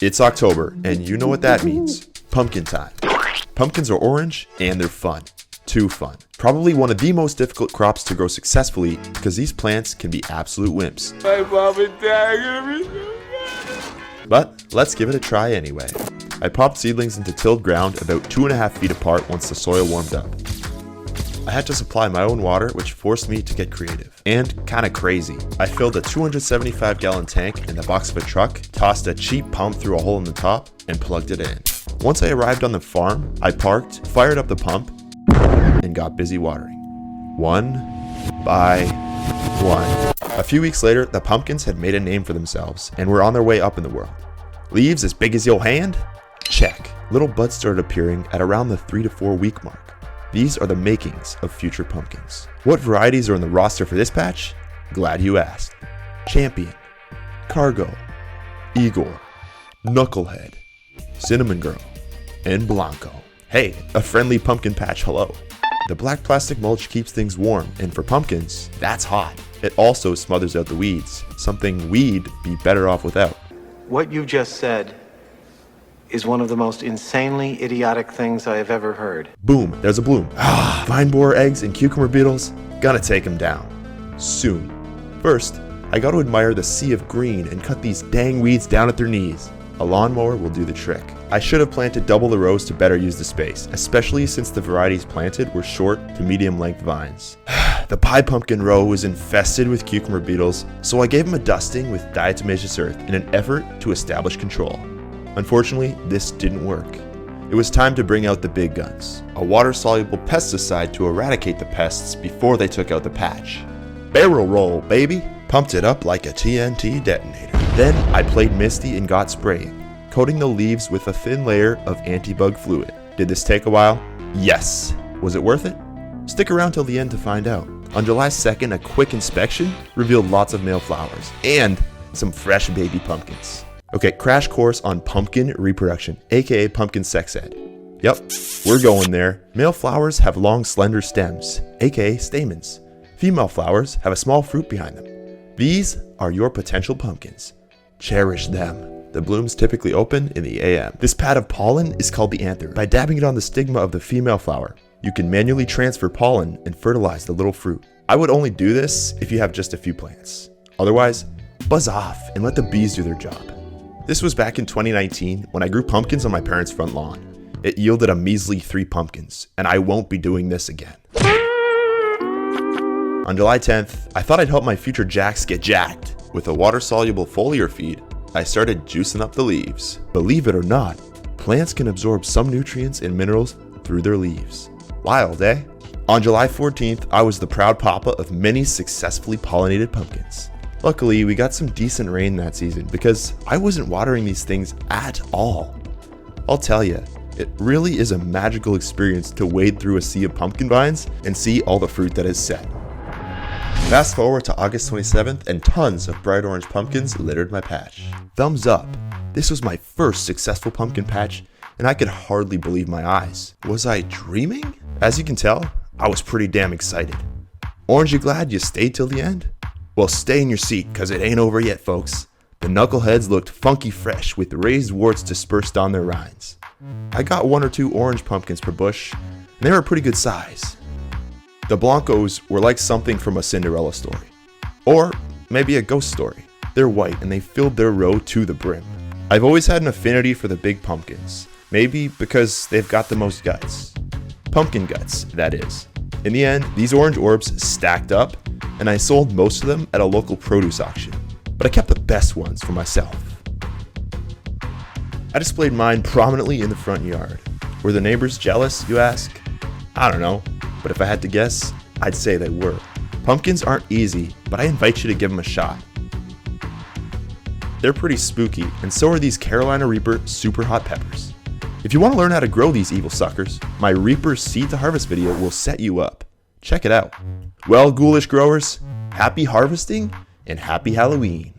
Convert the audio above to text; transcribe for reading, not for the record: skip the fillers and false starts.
It's October, and you know what that means. Pumpkin time. Pumpkins are orange, and they're fun. Too fun. Probably one of the most difficult crops to grow successfully because these plants can be absolute wimps. My mom and dad are gonna be so mad. But let's give it a try anyway. I popped seedlings into tilled ground about 2.5 feet apart once the soil warmed up. I had to supply my own water, which forced me to get creative. And kinda crazy. I filled a 275-gallon tank in the box of a truck, tossed a cheap pump through a hole in the top, and plugged it in. Once I arrived on the farm, I parked, fired up the pump, and got busy watering. One by one. A few weeks later, the pumpkins had made a name for themselves and were on their way up in the world. Leaves as big as your hand? Check. Little buds started appearing at around the 3 to 4 week mark. These are the makings of future pumpkins. What varieties are in the roster for this patch? Glad you asked. Champion, Cargo, Igor, Knucklehead, Cinnamon Girl, and Blanco. Hey, a friendly pumpkin patch hello. The black plastic mulch keeps things warm, and for pumpkins, that's hot. It also smothers out the weeds, something we'd be better off without. What you just said is one of the most insanely idiotic things I have ever heard. Boom, there's a bloom. Vine borer eggs and cucumber beetles, gonna take them down. Soon. First, I gotta admire the sea of green and cut these dang weeds down at their knees. A lawnmower will do the trick. I should have planted double the rows to better use the space, especially since the varieties planted were short to medium length vines. The pie pumpkin row was infested with cucumber beetles, so I gave them a dusting with diatomaceous earth in an effort to establish control. Unfortunately, this didn't work. It was time to bring out the big guns, a water-soluble pesticide to eradicate the pests before they took out the patch. Barrel roll, baby! Pumped it up like a TNT detonator. Then I played Misty and got spraying, coating the leaves with a thin layer of anti-bug fluid. Did this take a while? Yes. Was it worth it? Stick around till the end to find out. On July 2nd, a quick inspection revealed lots of male flowers and some fresh baby pumpkins. Okay, crash course on pumpkin reproduction, aka pumpkin sex ed. Yep, we're going there. Male flowers have long, slender stems, aka stamens. Female flowers have a small fruit behind them. These are your potential pumpkins. Cherish them. The blooms typically open in the AM. This pad of pollen is called the anther. By dabbing it on the stigma of the female flower, you can manually transfer pollen and fertilize the little fruit. I would only do this if you have just a few plants. Otherwise, buzz off and let the bees do their job. This was back in 2019 when I grew pumpkins on my parents' front lawn. It yielded a measly 3 pumpkins, and I won't be doing this again. On July 10th, I thought I'd help my future jacks get jacked. With a water-soluble foliar feed, I started juicing up the leaves. Believe it or not, plants can absorb some nutrients and minerals through their leaves. Wild, eh? On July 14th, I was the proud papa of many successfully pollinated pumpkins. Luckily, we got some decent rain that season because I wasn't watering these things at all. I'll tell you, it really is a magical experience to wade through a sea of pumpkin vines and see all the fruit that is set. Fast forward to August 27th and tons of bright orange pumpkins littered my patch. Thumbs up. This was my first successful pumpkin patch and I could hardly believe my eyes. Was I dreaming? As you can tell, I was pretty damn excited. Orange, you glad you stayed till the end? Well, stay in your seat, cause it ain't over yet, folks. The knuckleheads looked funky fresh with raised warts dispersed on their rinds. I got 1 or 2 orange pumpkins per bush, and they were a pretty good size. The Blancos were like something from a Cinderella story. Or maybe a ghost story. They're white and they filled their row to the brim. I've always had an affinity for the big pumpkins. Maybe because they've got the most guts. Pumpkin guts, that is. In the end, these orange orbs stacked up, and I sold most of them at a local produce auction. But I kept the best ones for myself. I displayed mine prominently in the front yard. Were the neighbors jealous, you ask? I don't know, but if I had to guess, I'd say they were. Pumpkins aren't easy, but I invite you to give them a shot. They're pretty spooky, and so are these Carolina Reaper super hot peppers. If you want to learn how to grow these evil suckers, my Reaper Seed to Harvest video will set you up. Check it out. Well, ghoulish growers, happy harvesting and happy Halloween.